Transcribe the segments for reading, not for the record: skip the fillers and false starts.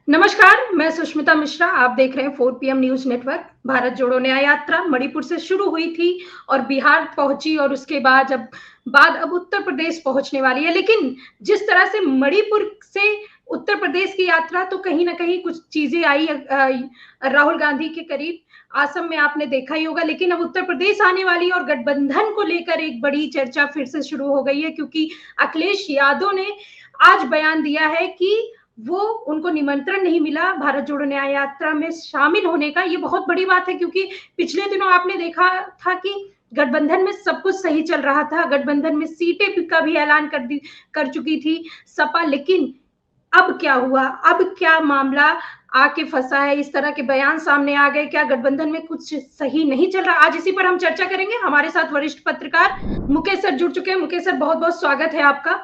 नमस्कार, मैं सुष्मिता मिश्रा। आप देख रहे हैं 4 पीएम न्यूज़ नेटवर्क। भारत जोड़ो न्याय यात्रा मणिपुर से शुरू हुई थी और बिहार पहुंची और उसके बाद अब उत्तर प्रदेश पहुंचने वाली है। लेकिन जिस तरह से मणिपुर से उत्तर प्रदेश की यात्रा, तो कहीं न कहीं कुछ चीज़ें आई राहुल गांधी के करीब। असम में आपने देखा ही होगा, लेकिन अब उत्तर प्रदेश आने वाली है और गठबंधन को लेकर एक बड़ी चर्चा फिर से शुरू हो गई है, क्योंकि अखिलेश यादव ने आज बयान दिया है कि वो उनको निमंत्रण नहीं मिला भारत जोड़ो न्याय यात्रा में शामिल होने का। ये बहुत बड़ी बात है, क्योंकि पिछले दिनों आपने देखा था कि गठबंधन में सब कुछ सही चल रहा था। गठबंधन में सीटें का भी ऐलान कर चुकी थी सपा। लेकिन अब क्या हुआ? अब क्या मामला आके फंसा है? इस तरह के बयान सामने आ गए। क्या गठबंधन में कुछ सही नहीं चल रहा? आज इसी पर हम चर्चा करेंगे। हमारे साथ वरिष्ठ पत्रकार मुकेश सर जुड़ चुके हैं। मुकेश सर, बहुत बहुत स्वागत है आपका।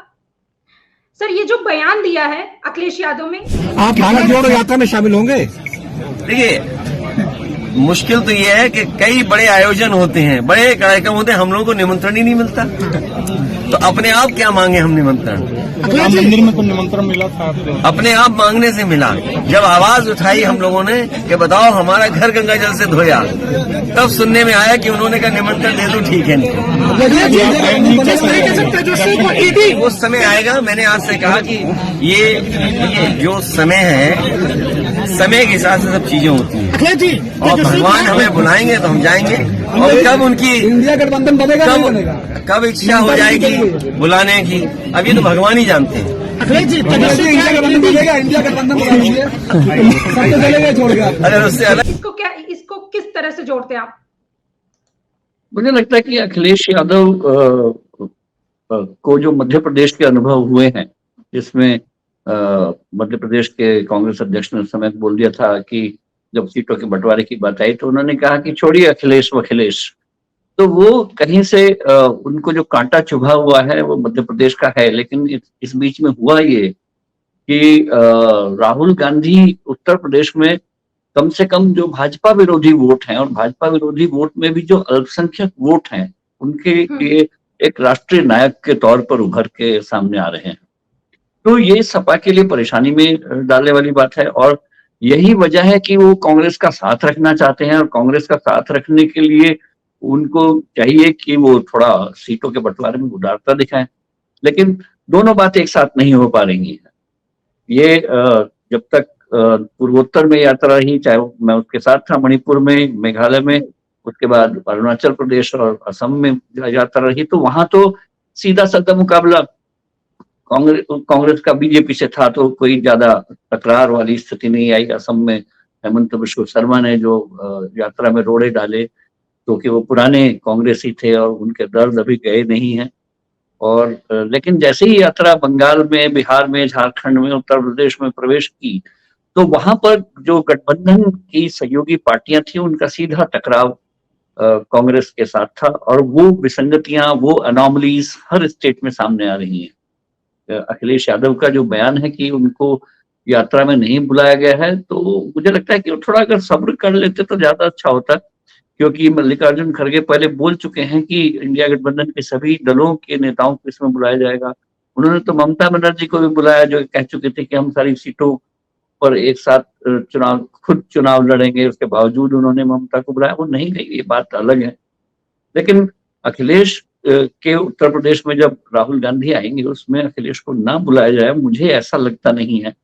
सर, ये जो बयान दिया है अखिलेश यादव में, आप भारत जोड़ो यात्रा में शामिल होंगे? देखिए, मुश्किल तो ये है कि कई बड़े आयोजन होते हैं, बड़े कार्यक्रम होते हैं, हम लोगों को निमंत्रण ही नहीं मिलता। तो अपने आप क्या मांगे हम निमंत्रण? राम मंदिर में तो निमंत्रण मिला था आपको? अपने आप मांगने से मिला। जब आवाज उठाई हम लोगों ने कि बताओ हमारा घर गंगा जल से धोया, तब सुनने में आया कि उन्होंने कहा निमंत्रण दे दो, ठीक है। उस समय आएगा। मैंने आज से कहा कि ये जो समय है, समय के हिसाब से सब चीजें होती हैं और भगवान हमें बुलाएंगे तो हम जाएंगे। और कब उनकी इंडिया गठबंधन बनेगा कब इच्छा हो जाएगी बुलाने की, अब ये तो भगवान ही जानते हैं। इंडिया गठबंधन बनेगा, इंडिया गठबंधन छोड़कर अगर उससे अलग इसको किस तरह से जोड़ते हैं आप? मुझे लगता है कि अखिलेश यादव को जो मध्य प्रदेश के अनुभव हुए हैं, जिसमें मध्य प्रदेश के कांग्रेस अध्यक्ष ने उस समय बोल दिया था कि जब सीटों के बंटवारे की बात आई तो उन्होंने कहा कि छोड़िए अखिलेश वखिलेश। तो वो कहीं से उनको जो कांटा चुभा हुआ है वो मध्य प्रदेश का है। लेकिन इस बीच में हुआ ये कि राहुल गांधी उत्तर प्रदेश में कम से कम जो भाजपा विरोधी वोट हैं, और भाजपा विरोधी वोट में भी जो अल्पसंख्यक वोट हैं, उनके लिए एक राष्ट्रीय नायक के तौर पर उभर के सामने आ रहे हैं। तो ये सपा के लिए परेशानी में डालने वाली बात है और यही वजह है कि वो कांग्रेस का साथ रखना चाहते हैं। और कांग्रेस का साथ रखने के लिए उनको चाहिए कि वो थोड़ा सीटों के बंटवारे में उदारता दिखाएं। लेकिन दोनों बातें एक साथ नहीं हो पा रही हैं। ये जब तक पूर्वोत्तर में यात्रा रही, चाहे मैं उसके साथ था मणिपुर में, मेघालय में, उसके बाद अरुणाचल प्रदेश और असम में यात्रा रही, तो वहां तो सीधा साधा मुकाबला कांग्रेस का बीजेपी से था। तो कोई ज्यादा तकरार वाली स्थिति नहीं आई। असम में हेमंत बिश्व शर्मा ने जो यात्रा में रोड़े डाले, क्योंकि वो पुराने कांग्रेसी थे और उनके दर्द अभी गए नहीं हैं। और लेकिन जैसे ही यात्रा बंगाल में, बिहार में, झारखंड में, उत्तर प्रदेश में प्रवेश की, तो वहां पर जो गठबंधन की सहयोगी पार्टियां थी उनका सीधा टकराव कांग्रेस के साथ था। और वो विसंगतियां, वो अनोमलीज हर स्टेट में सामने आ रही हैं। अखिलेश यादव का जो बयान है कि उनको यात्रा में नहीं बुलाया गया है, तो मुझे लगता है कि थोड़ा अगर सब्र कर लेते तो ज्यादा अच्छा होता, क्योंकि मल्लिकार्जुन खड़गे पहले बोल चुके हैं कि इंडिया गठबंधन के सभी दलों के नेताओं को इसमें बुलाया जाएगा। उन्होंने तो ममता बनर्जी को भी बुलाया, जो कह चुके थे कि हम सारी सीटों पर एक साथ खुद चुनाव लड़ेंगे। उसके बावजूद उन्होंने ममता को बुलाया, वो नहीं गई, ये बात अलग है। लेकिन अखिलेश के उत्तर प्रदेश में जब राहुल गांधी आएंगे, उसमें अखिलेश को ना बुलाया जाए, मुझे ऐसा लगता नहीं है।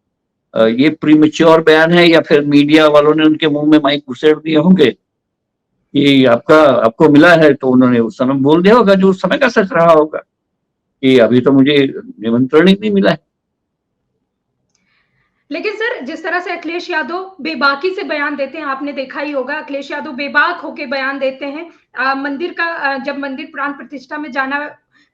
ये प्रीमेच्योर बयान है या फिर मीडिया वालों ने उनके मुंह में माइक घुसेड़ दिए होंगे कि आपको मिला है, तो उन्होंने उस समय बोल दिया होगा जो उस समय का सच रहा होगा कि अभी तो मुझे निमंत्रण ही नहीं मिला है। लेकिन सर, जिस तरह से अखिलेश यादव बेबाकी से बयान देते हैं, आपने देखा ही होगा, अखिलेश यादव बेबाक होकर बयान देते हैं। मंदिर का जब मंदिर प्राण प्रतिष्ठा में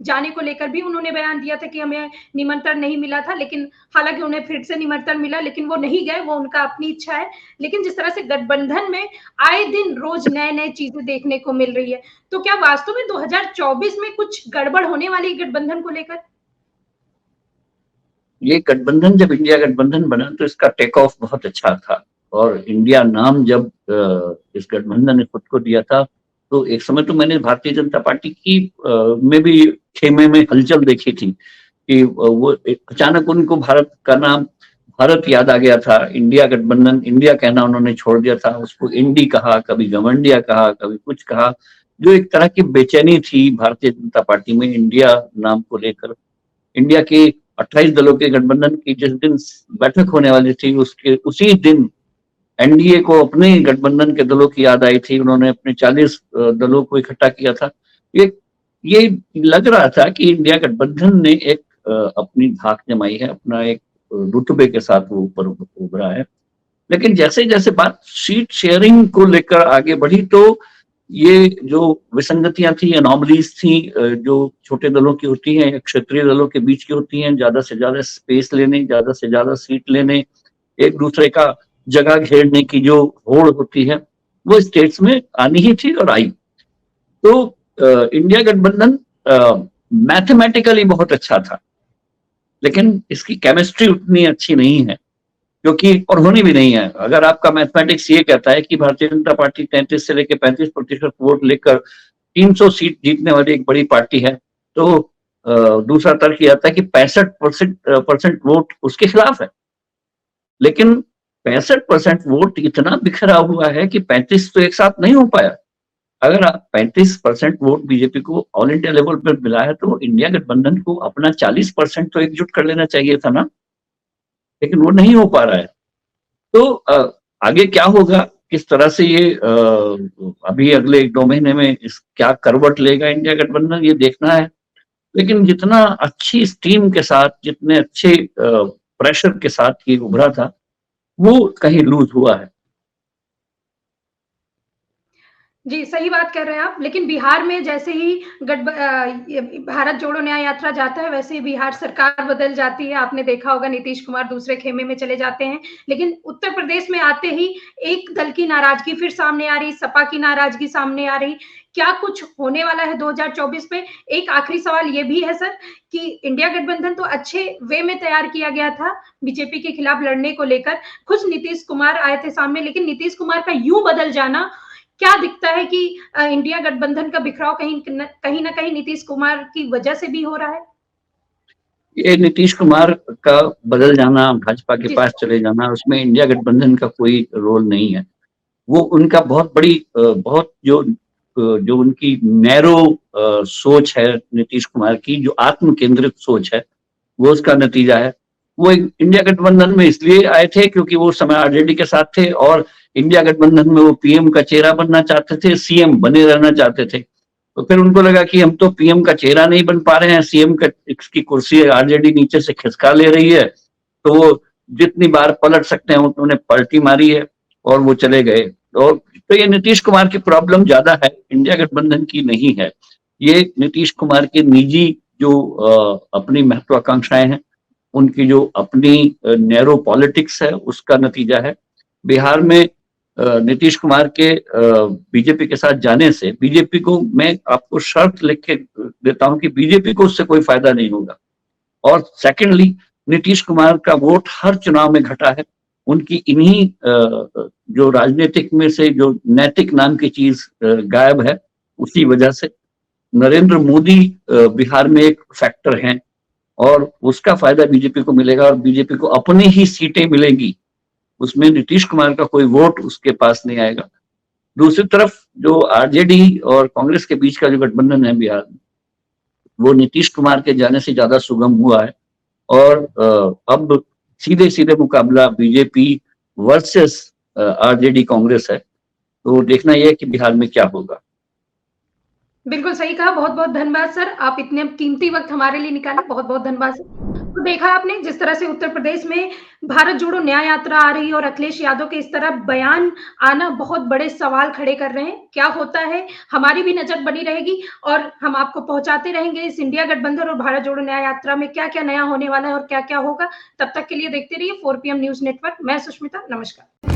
जाने को लेकर भी उन्होंने बयान दिया था कि हमें निमंत्रण नहीं मिला था, लेकिन हालांकि उन्हें फिर से निमंत्रण मिला, लेकिन वो नहीं गए, वो उनका अपनी इच्छा है। लेकिन जिस तरह से गठबंधन में आए दिन रोज नए चीजें देखने को मिल रही है, तो क्या वास्तव में 2024 में कुछ गड़बड़ होने वाली गठबंधन को लेकर? ये गठबंधन, जब इंडिया गठबंधन बना तो इसका टेक ऑफ बहुत अच्छा था। और इंडिया नाम जब इस गठबंधन ने खुद को दिया था, तो एक समय तो मैंने भारतीय जनता पार्टी की में भी खेमे में हलचल देखी थी कि वो अचानक उनको भारत का नाम भारत याद आ गया था, इंडिया गठबंधन, इंडिया कहना उन्होंने छोड़ दिया था, उसको इंडी कहा, कभी गवंडिया कहा, कभी कुछ कहा, जो एक तरह की बेचैनी थी भारतीय जनता पार्टी में इंडिया नाम को लेकर। इंडिया के 28 दलों के गठबंधन की जिस दिन बैठक होने वाली थी, उसके उसी दिन एनडीए को अपने गठबंधन के दलों की याद आई थी, उन्होंने अपने 40 दलों को इकट्ठा किया था। ये लग रहा था कि इंडिया गठबंधन ने एक अपनी धाक जमाई है, अपना एक रुतबे के साथ वो ऊपर उभरा है। लेकिन जैसे जैसे बात सीट शेयरिंग को लेकर आगे बढ़ी, तो ये जो विसंगतियां थी, एनॉमलीज थी, जो छोटे दलों की होती हैं, क्षेत्रीय दलों के बीच की होती हैं, ज्यादा से ज्यादा स्पेस लेने, ज्यादा से ज्यादा सीट लेने, एक दूसरे का जगह घेरने की जो होड़ होती है, वो स्टेट्स में आनी ही थी और आई। तो इंडिया गठबंधन मैथमेटिकली बहुत अच्छा था, लेकिन इसकी केमिस्ट्री उतनी अच्छी नहीं है, क्योंकि और होनी भी नहीं है। अगर आपका मैथमेटिक्स ये कहता है कि भारतीय जनता पार्टी 33 से लेकर 35% वोट लेकर 300 सीट जीतने वाली एक बड़ी पार्टी है, तो दूसरा तर्क ये आता है कि 65% वोट उसके खिलाफ है। लेकिन 65% वोट इतना बिखरा हुआ है कि 35 तो एक साथ नहीं हो पाया। अगर आप 35% वोट बीजेपी को ऑल इंडिया लेवल पर मिला है, तो इंडिया गठबंधन को अपना 40% तो एकजुट कर लेना चाहिए था ना, लेकिन वो नहीं हो पा रहा है। तो आगे क्या होगा, किस तरह से ये अभी अगले 1-2 महीने में क्या करवट लेगा इंडिया गठबंधन, ये देखना है। लेकिन जितना अच्छी स्टीम के साथ, जितने अच्छे प्रेशर के साथ ये उभरा था, वो कहीं लूज हुआ है। जी, सही बात कर रहे हैं आप। लेकिन बिहार में जैसे ही भारत जोड़ो न्याय यात्रा जाता है, वैसे ही बिहार सरकार बदल जाती है। आपने देखा होगा नीतीश कुमार दूसरे खेमे में चले जाते हैं। लेकिन उत्तर प्रदेश में आते ही एक दल की नाराजगी फिर सामने आ रही, सपा की नाराजगी सामने आ रही। क्या कुछ होने वाला है 2024 में? एक आखिरी सवाल ये भी है सर कि इंडिया गठबंधन तो अच्छे वे में तैयार किया गया था बीजेपी के खिलाफ लड़ने को लेकर। खुद नीतीश कुमार आए थे सामने, लेकिन नीतीश कुमार का यूँ बदल जाना क्या दिखता है कि इंडिया गठबंधन का बिखराव कहीं ना कहीं नीतीश कुमार की वजह से भी हो रहा है? ये नीतीश कुमार का बदल जाना, भाजपा के पास चले जाना, उसमें इंडिया गठबंधन का कोई रोल नहीं है। वो उनका बहुत बड़ी बहुत जो उनकी नैरो सोच है नीतीश कुमार की, जो आत्म केंद्रित सोच है, वो उसका नतीजा है। वो इंडिया गठबंधन में इसलिए आए थे क्योंकि वो समय आरजेडी के साथ थे, और इंडिया गठबंधन में वो पीएम का चेहरा बनना चाहते थे, सीएम बने रहना चाहते थे। तो फिर उनको लगा कि हम तो पीएम का चेहरा नहीं बन पा रहे हैं, सीएम का की कुर्सी आरजेडी नीचे से खिसका ले रही है, तो वो जितनी बार पलट सकते हैं उन्होंने पलटी मारी है और वो चले गए। और तो ये नीतीश कुमार की प्रॉब्लम ज्यादा है, इंडिया गठबंधन की नहीं है। ये नीतीश कुमार के निजी जो अपनी महत्वाकांक्षाएं हैं, उनकी जो अपनी नैरो पॉलिटिक्स है, उसका नतीजा है। बिहार में नीतीश कुमार के बीजेपी के साथ जाने से बीजेपी को, मैं आपको शर्त लिख के देता हूं कि बीजेपी को उससे कोई फायदा नहीं होगा। और सेकेंडली, नीतीश कुमार का वोट हर चुनाव में घटा है। उनकी इन्हीं जो राजनीतिक में से जो नैतिक नाम की चीज गायब है, उसी वजह से नरेंद्र मोदी बिहार में एक फैक्टर हैं, और उसका फायदा बीजेपी को मिलेगा, और बीजेपी को अपनी ही सीटें मिलेंगी, उसमें नीतीश कुमार का कोई वोट उसके पास नहीं आएगा। दूसरी तरफ जो आरजेडी और कांग्रेस के बीच का जो गठबंधन है बिहार में, वो नीतीश कुमार के जाने से ज्यादा सुगम हुआ है, और अब सीधे सीधे मुकाबला बीजेपी वर्सेस आरजेडी कांग्रेस है। तो देखना यह है कि बिहार में क्या होगा। बिल्कुल सही कहा। बहुत बहुत धन्यवाद सर, आप इतने कीमती वक्त हमारे लिए निकाले, बहुत बहुत धन्यवाद सर। तो देखा आपने जिस तरह से उत्तर प्रदेश में भारत जोड़ो न्याय यात्रा आ रही है और अखिलेश यादव के इस तरह बयान आना बहुत बड़े सवाल खड़े कर रहे हैं। क्या होता है, हमारी भी नजर बनी रहेगी और हम आपको पहुंचाते रहेंगे इस इंडिया गठबंधन और भारत जोड़ो न्याय यात्रा में क्या क्या नया होने वाला है और क्या क्या होगा। तब तक के लिए देखते रहिए 4 PM न्यूज नेटवर्क। मैं सुष्मिता, नमस्कार।